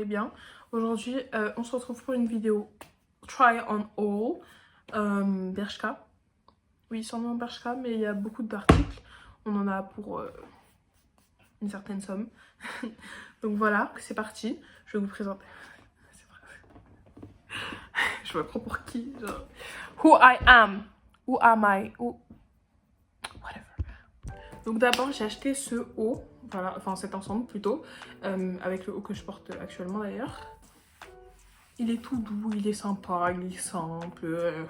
allez bien. Aujourd'hui, on se retrouve pour une vidéo Try on All Bershka. Oui, son nom Bershka, mais il y a beaucoup d'articles. On en a pour une certaine somme. Donc voilà, c'est parti. Je vais vous présenter. C'est vrai. Je me prends pour qui, genre. Who I am. Who am I. Who... Whatever. Donc d'abord, j'ai acheté ce haut. Voilà, enfin cet ensemble plutôt. Avec le haut que je porte actuellement d'ailleurs. Il est tout doux, il est sympa, il est simple.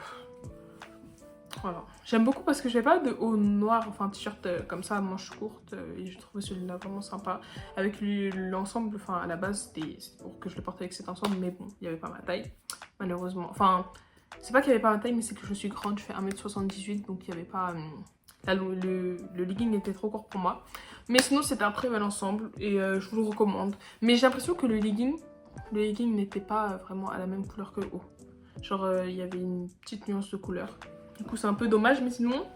Voilà. J'aime beaucoup parce que je n'ai pas de haut noir, enfin t-shirt comme ça à manches courtes. Et je trouve celui-là vraiment sympa. Avec l'ensemble, enfin à la base, c'était pour que je le porte avec cet ensemble. Mais bon, il n'y avait pas ma taille, malheureusement. Enfin, c'est pas qu'il n'y avait pas ma taille, mais c'est que je suis grande, je fais 1m78. Donc il n'y avait pas... Là, le legging était trop court pour moi. Mais sinon, c'était un très bel ensemble. Et je vous le recommande. Mais j'ai l'impression que le legging n'était pas vraiment à la même couleur que le haut. Genre, il y avait une petite nuance de couleur. Du coup, c'est un peu dommage, mais sinon,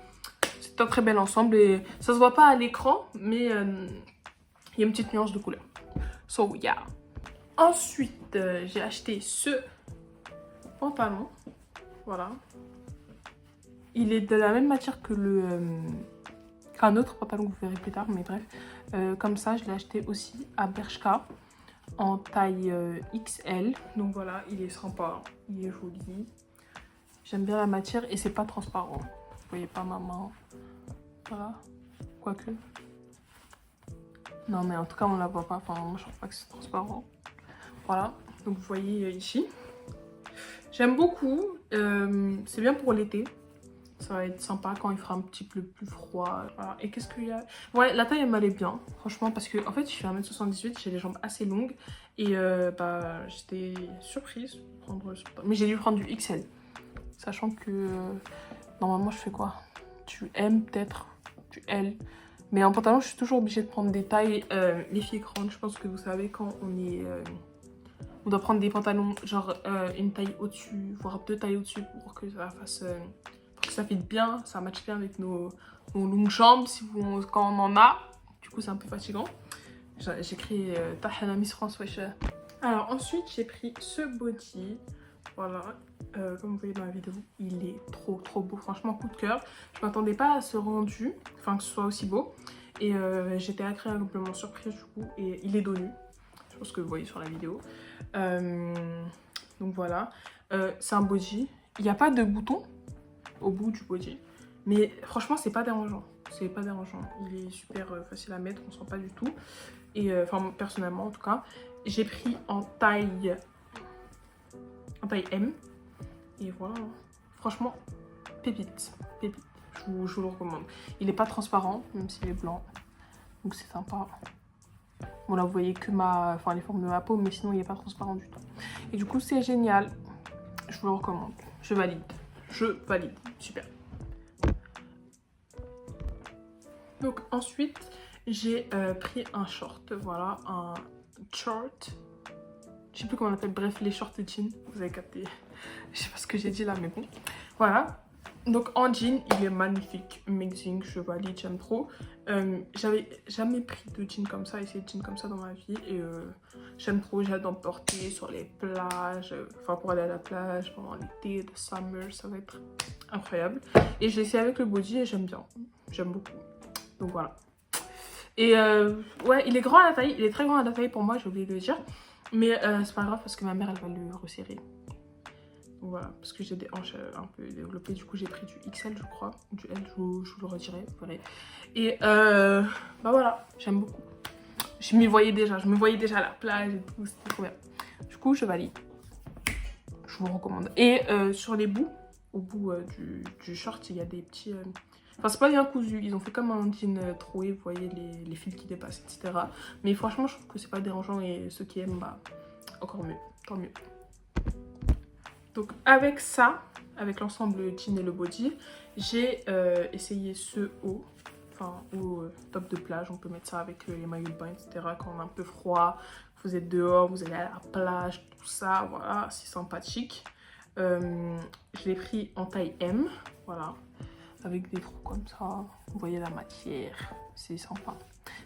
c'est un très bel ensemble. Et ça se voit pas à l'écran, mais il y a une petite nuance de couleur. So, yeah. Ensuite, j'ai acheté ce pantalon. Voilà. Il est de la même matière que qu'un autre pantalon que vous verrez plus tard, mais bref. Comme ça, je l'ai acheté aussi à Bershka. En taille XL, donc voilà, il est sympa, il est joli, j'aime bien la matière et c'est pas transparent, vous voyez pas ma main, voilà, quoique, non mais en tout cas on la voit pas, enfin moi je trouve pas que c'est transparent, voilà, donc vous voyez ici, j'aime beaucoup, c'est bien pour l'été. Ça va être sympa quand il fera un petit peu plus froid. Voilà. Et qu'est-ce qu'il y a? Ouais, la taille elle m'allait bien, franchement, parce que en fait je fais 1m78, j'ai les jambes assez longues. Et bah j'étais surprise de prendre ce pantalon. Mais j'ai dû prendre du XL. Sachant que normalement je fais quoi? Du M peut-être, du L. Mais en pantalon je suis toujours obligée de prendre des tailles. Les filles grandes, je pense que vous savez quand on est... on doit prendre des pantalons genre une taille au-dessus, voire 2 tailles au-dessus pour que ça fasse... ça fit bien, ça matche bien avec nos longues jambes quand on en a. Du coup, c'est un peu fatigant. J'ai créé Tahana Miss France, wesh. Alors, ensuite, j'ai pris ce body. Voilà. Comme vous voyez dans la vidéo, il est trop beau. Franchement, coup de cœur. Je m'attendais pas à ce rendu, enfin que ce soit aussi beau. Et j'étais agréablement surprise du coup. Et il est dos nu. Je pense que vous voyez sur la vidéo. Donc voilà. C'est un body. Il n'y a pas de bouton au bout du body, mais franchement c'est pas dérangeant, il est super facile à mettre, on sent pas du tout. Et enfin personnellement en tout cas, j'ai pris en taille M et voilà, franchement pépite, je vous le recommande. Il est pas transparent même s'il est blanc, donc c'est sympa. Bon là vous voyez que les formes de ma peau, mais sinon il est pas transparent du tout. Et du coup c'est génial, je vous le recommande, je valide, super. Donc ensuite, j'ai pris un short, voilà, un short. Je sais plus comment on appelle, bref, les shorts jeans, vous avez capté. Je sais pas ce que j'ai dit là, mais bon. Voilà. Donc en jean, il est magnifique, amazing, je valide, j'aime trop. J'avais jamais pris de jean comme ça, essayé de jean comme ça dans ma vie. Et j'aime trop, j'ai hâte d'en porter sur les plages, enfin pour aller à la plage pendant l'été, le summer, ça va être incroyable. Et je l'ai essayé avec le body et j'aime bien, j'aime beaucoup. Donc voilà. Et ouais, il est grand à la taille, il est très grand à la taille pour moi, j'ai oublié de le dire. Mais c'est pas grave parce que ma mère elle va le resserrer. Donc voilà, parce que j'ai des hanches un peu développées, du coup j'ai pris du XL je crois, ou du L, je vous le redirai, vous verrez. Et bah voilà, j'aime beaucoup. Je me voyais déjà à la plage et tout, c'était trop bien. Du coup je valide, je vous recommande. Et sur les bouts, au bout du short, il y a des petits... Enfin, c'est pas bien cousu, ils ont fait comme un jean troué, vous voyez les fils qui dépassent, etc. Mais franchement, je trouve que c'est pas dérangeant et ceux qui aiment, bah, encore mieux, tant mieux. Donc, avec ça, avec l'ensemble jean et le body, j'ai essayé ce haut, enfin, haut top de plage. On peut mettre ça avec les maillots de bain, etc. Quand on a un peu froid, vous êtes dehors, vous allez à la plage, tout ça, voilà, c'est sympathique. Je l'ai pris en taille M, voilà. Avec des trous comme ça, vous voyez la matière, c'est sympa.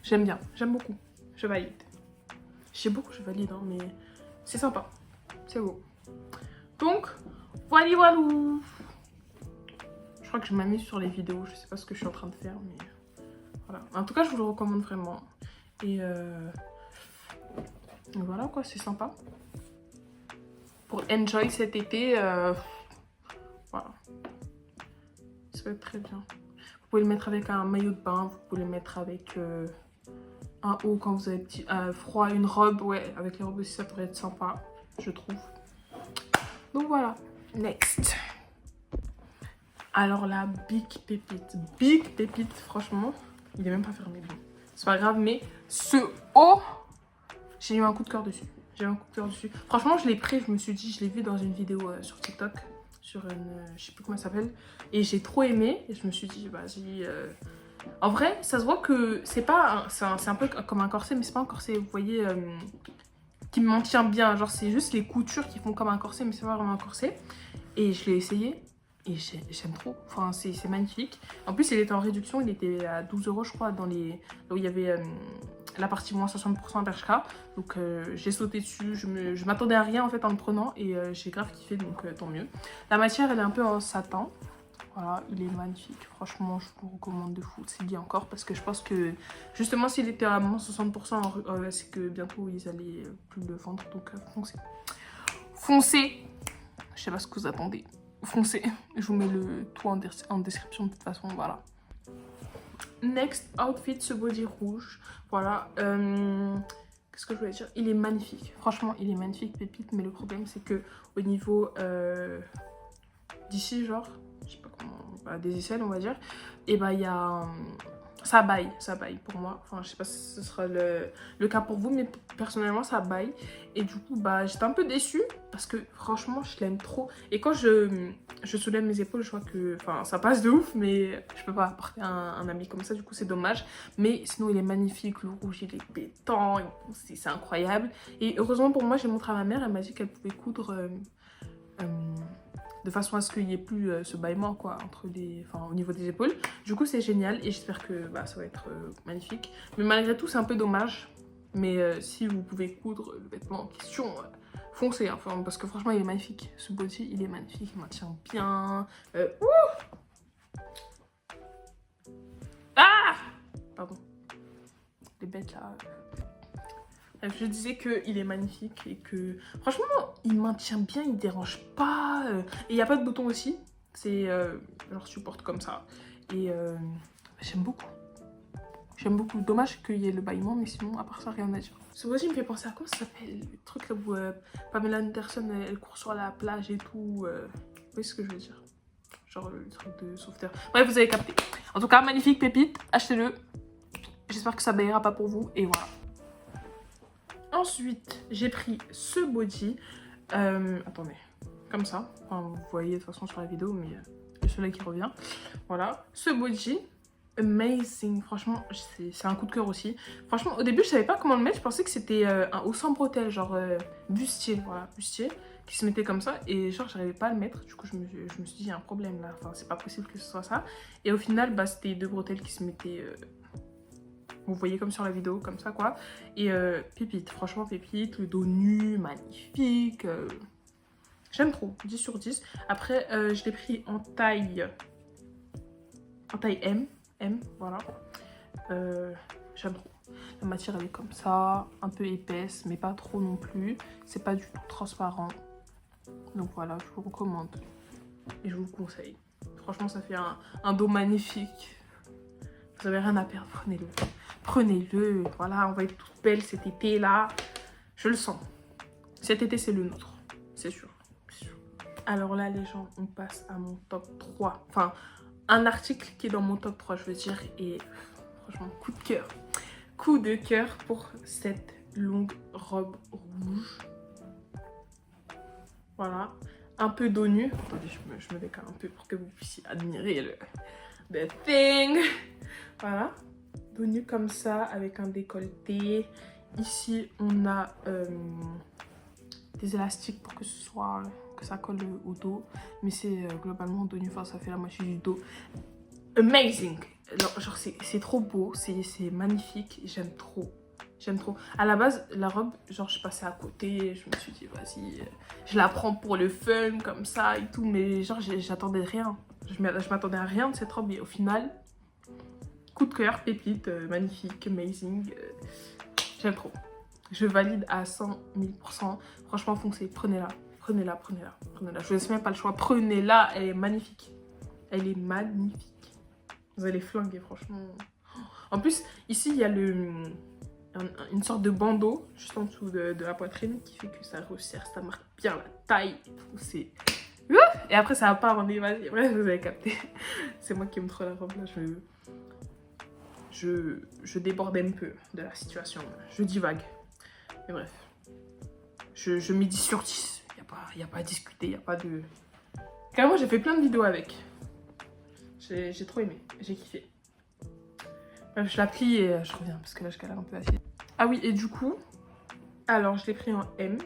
J'aime bien, j'aime beaucoup, je valide. Je sais beaucoup, je valide, hein, mais C'est sympa. C'est beau. Donc, voilà, voilà. Je crois que je m'amuse sur les vidéos. Je sais pas ce que je suis en train de faire, mais voilà. En tout cas, je vous le recommande vraiment. Et voilà quoi, c'est sympa. Pour enjoy cet été, voilà. Ça va être très bien. Vous pouvez le mettre avec un maillot de bain, vous pouvez le mettre avec un haut quand vous avez froid, une robe. Ouais, avec les robes aussi, ça pourrait être sympa, je trouve. Donc voilà, next. Alors la big pépite, franchement, il est même pas fermé. Bon. C'est pas grave, mais ce haut, j'ai eu un coup de cœur dessus. J'ai eu un coup de cœur dessus. Franchement, je l'ai pris, je me suis dit, je l'ai vu dans une vidéo sur TikTok, sur une, je sais plus comment elle s'appelle, et j'ai trop aimé. Et je me suis dit, vas-y. En vrai, ça se voit que c'est pas, c'est un peu comme un corset, mais c'est pas un corset, vous voyez, qui me maintient bien. Genre, c'est juste les coutures qui font comme un corset, mais c'est pas vraiment un corset. Et je l'ai essayé. Et j'aime trop, enfin c'est magnifique. En plus il était en réduction, il était à 12 € je crois, dans les... Là où il y avait la partie moins 60% Bershka. Donc j'ai sauté dessus, je m'attendais à rien en fait en le prenant. Et j'ai grave kiffé, donc tant mieux. La matière elle est un peu en satin. Voilà, il est magnifique, franchement je vous recommande de fou. C'est bien encore parce que je pense que justement s'il était à moins 60%, c'est que bientôt ils allaient plus le vendre. Donc foncez. Foncez. Je sais pas ce que vous attendez. Foncez, je vous mets le tout en description de toute façon, voilà. Next outfit, ce body rouge, voilà. Qu'est-ce que je voulais dire? Il est magnifique, franchement il est magnifique, pépite, mais le problème c'est que au niveau d'ici, genre, je sais pas comment, des aisselles on va dire, et bah il y a... ça baille pour moi. Enfin, je sais pas si ce sera le cas pour vous, mais personnellement, ça baille. Et du coup, bah, j'étais un peu déçue parce que franchement, je l'aime trop. Et quand je soulève mes épaules, je vois que enfin, ça passe de ouf, mais je peux pas porter un habit comme ça, du coup, c'est dommage. Mais sinon, il est magnifique. Le rouge, il est pétant. C'est incroyable. Et heureusement pour moi, j'ai montré à ma mère. Elle m'a dit qu'elle pouvait coudre... de façon à ce qu'il n'y ait plus ce bâillement quoi, entre les, enfin, au niveau des épaules. Du coup c'est génial et j'espère que ça va être magnifique. Mais malgré tout c'est un peu dommage. Mais si vous pouvez coudre le vêtement en question, foncez. Enfin, parce que franchement il est magnifique. Ce body il est magnifique, il maintient bien. Ah pardon. Les bêtes là... Je disais qu'il est magnifique et que franchement il maintient bien, il dérange pas. Et il n'y a pas de bouton aussi. C'est genre supporte comme ça. Et j'aime beaucoup. J'aime beaucoup. Dommage qu'il y ait le bâillement, mais sinon à part ça rien à dire. Ce voici me fait penser à quoi ça s'appelle? Le truc là où Pamela Anderson elle court sur la plage et tout. Vous voyez ce que je veux dire? Genre le truc de sauveteur. Bref, vous avez capté. En tout cas, magnifique pépite. Achetez-le. J'espère que ça baillera pas pour vous. Et voilà. Ensuite, j'ai pris ce body. Attendez, comme ça. Enfin, vous voyez de toute façon sur la vidéo, mais le soleil qui revient. Voilà, ce body, amazing. Franchement, c'est un coup de cœur aussi. Franchement, au début, je savais pas comment le mettre. Je pensais que c'était un haut sans bretelles, genre bustier. Voilà, bustier, qui se mettait comme ça. Et genre, j'arrivais pas à le mettre. Du coup, je me suis dit, il y a un problème là. Enfin, c'est pas possible que ce soit ça. Et au final, bah, c'était deux bretelles qui se mettaient... vous voyez comme sur la vidéo, comme ça quoi. Et pépite, franchement pépite, le dos nu, magnifique. J'aime trop, 10 sur 10. Après, je l'ai pris en taille M, voilà. J'aime trop. La matière elle est comme ça, un peu épaisse, mais pas trop non plus. C'est pas du tout transparent. Donc voilà, je vous recommande. Et je vous le conseille. Franchement, ça fait un dos magnifique. Vous avez rien à perdre, prenez-le. Prenez-le, voilà, on va être toute belle cet été là. Je le sens. Cet été c'est le nôtre, c'est sûr. Alors là les gens, on passe à mon top 3. Enfin, un article qui est dans mon top 3 je veux dire. Et franchement, coup de cœur. Coup de cœur pour cette longue robe rouge. Voilà, un peu dos nu. Attendez, je me décale un peu pour que vous puissiez admirer le thing. Voilà. Dos nu comme ça avec un décolleté. Ici on a des élastiques pour que ça colle au dos, mais c'est globalement dos nu, enfin ça fait la moitié du dos. Amazing. Genre c'est trop beau, c'est magnifique, j'aime trop. J'aime trop. À la base, la robe, genre, je passais à côté. Je me suis dit, vas-y, je la prends pour le fun, comme ça et tout. Mais genre, j'attendais rien. Je m'attendais à rien de cette robe. Et au final, coup de cœur, pépite, magnifique, amazing. J'aime trop. Je valide à 100 000%. Franchement, foncez, prenez-la. Prenez-la, prenez-la, prenez-la. Je vous laisse même pas le choix. Prenez-la, elle est magnifique. Elle est magnifique. Vous allez flinguer, franchement. En plus, ici, il y a une sorte de bandeau juste en dessous de la poitrine qui fait que ça resserre, ça marque bien la taille. C'est... Et après, ça va pas en vas-y. Bref, vous avez capté. C'est moi qui aime trop la robe là. Je déborde un peu de la situation. Je divague. Mais bref. Je mets 10 sur 10. Il n'y a pas à discuter. Il n'y a pas de... Carrément, j'ai fait plein de vidéos avec. J'ai trop aimé. J'ai kiffé. Bref, je la plie et je reviens parce que là, je galère un peu assez. Ah oui, et du coup, alors je l'ai pris en M.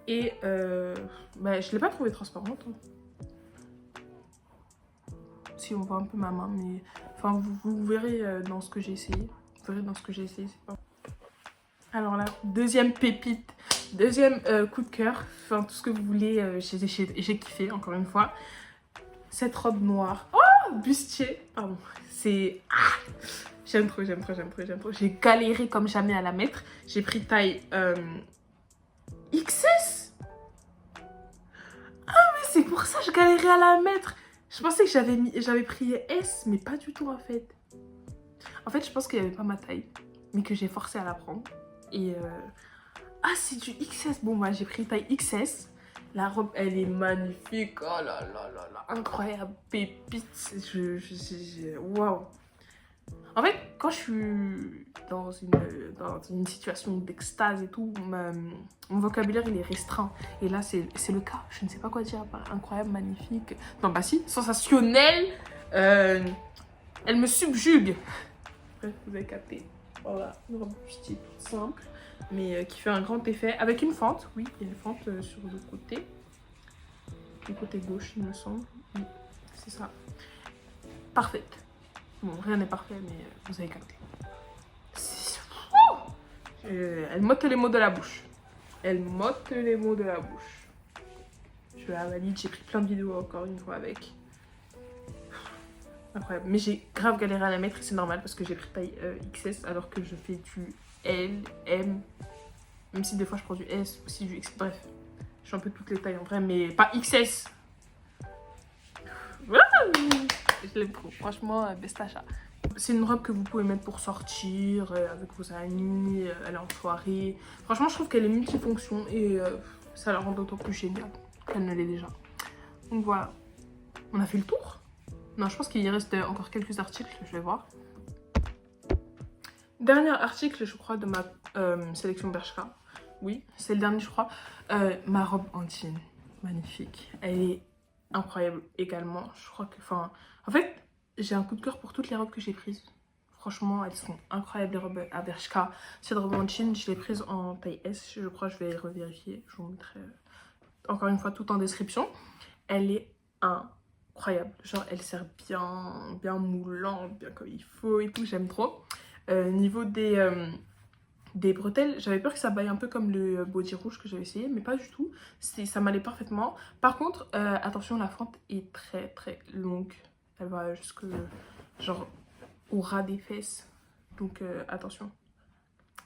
Et bah, je ne l'ai pas trouvée transparente. Si on voit un peu ma main, mais enfin vous verrez dans ce que j'ai essayé. Vous verrez dans ce que j'ai essayé, c'est pas... Alors là, deuxième pépite, deuxième coup de cœur. Enfin, tout ce que vous voulez, j'ai kiffé, encore une fois. Cette robe noire. Oh, bustier. Pardon. C'est... Ah, j'aime trop, j'aime trop, j'aime trop, j'aime trop. J'ai galéré comme jamais à la mettre. J'ai pris taille XS. Ah, mais c'est pour ça que je galérais à la mettre. Je pensais que j'avais pris S, mais pas du tout en fait. En fait, je pense qu'il n'y avait pas ma taille, mais que j'ai forcé à la prendre. Et ah, c'est du XS. Bon, moi, j'ai pris taille XS. La robe, elle est magnifique. Oh là là là là. Incroyable. Pépite. Waouh. En fait, quand je suis dans une situation d'extase et tout, mon vocabulaire, il est restreint. Et là, c'est le cas. Je ne sais pas quoi dire. Incroyable, magnifique. Non, bah si, sensationnel. Elle me subjugue. Bref, vous avez capté. Voilà, une robe petite, simple, mais qui fait un grand effet. Avec une fente, oui, il y a une fente sur le côté. Du côté gauche, il me semble. Oui, c'est ça. Parfaite. Bon, rien n'est parfait, mais vous avez capté. Elle m'ôte les mots de la bouche. Elle m'ôte les mots de la bouche. Je la valide, j'ai pris plein de vidéos encore une fois avec. Incroyable. Mais j'ai grave galéré à la mettre et c'est normal parce que j'ai pris taille XS alors que je fais du L, M. Même si des fois je prends du S, aussi du X. Bref, je suis un peu toutes les tailles en vrai, mais pas XS. Je l'aime trop. Franchement, best achat. C'est une robe que vous pouvez mettre pour sortir avec vos amis, aller en soirée. Franchement, je trouve qu'elle est multifonction et ça la rend d'autant plus géniale qu'elle ne l'est déjà. Donc voilà, on a fait le tour. Non, je pense qu'il y reste encore quelques articles, je vais voir. Dernier article, je crois, de ma sélection Bershka. Oui, c'est le dernier, je crois. Ma robe en jean, magnifique. Elle est incroyable également. Je crois que, enfin, en fait, j'ai un coup de cœur pour toutes les robes que j'ai prises. Franchement, elles sont incroyables, les robes à Bershka. Cette robe en jean, je l'ai prise en taille S. Je crois que je vais revérifier. Je vous mettrai encore une fois tout en description. Elle est incroyable. Genre, elle sert bien moulante, bien comme il faut et tout. J'aime trop. Niveau des bretelles, j'avais peur que ça baille un peu comme le body rouge que j'avais essayé, mais pas du tout. Ça m'allait parfaitement. Par contre, attention, la fente est très très longue. Elle va jusque genre au ras des fesses. Donc attention.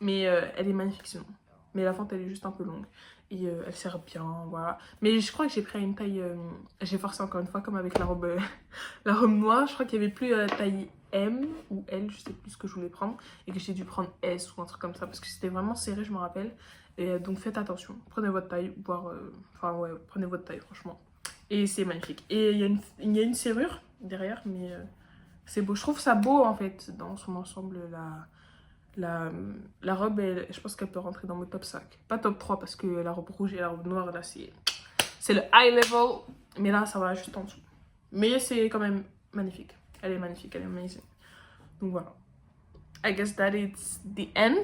Mais elle est magnifique sinon. Mais la fente elle est juste un peu longue. Et elle sert bien, voilà. Mais je crois que j'ai pris une taille... j'ai forcé encore une fois comme avec la robe noire. Je crois qu'il n'y avait plus taille M ou L, je sais plus ce que je voulais prendre. Et que j'ai dû prendre S ou un truc comme ça. Parce que c'était vraiment serré, je me rappelle. Et donc faites attention. Prenez votre taille, voire... Enfin ouais, prenez votre taille franchement. Et c'est magnifique. Et il y a une serrure derrière, mais c'est beau. Je trouve ça beau en fait, dans son ensemble, la robe, je pense qu'elle peut rentrer dans mon top 5. Pas top 3 parce que la robe rouge et la robe noire, là, c'est le high level. Mais là, ça va juste en dessous. Mais c'est quand même magnifique. Elle est magnifique, elle est amazing. Donc voilà. I guess that is the end.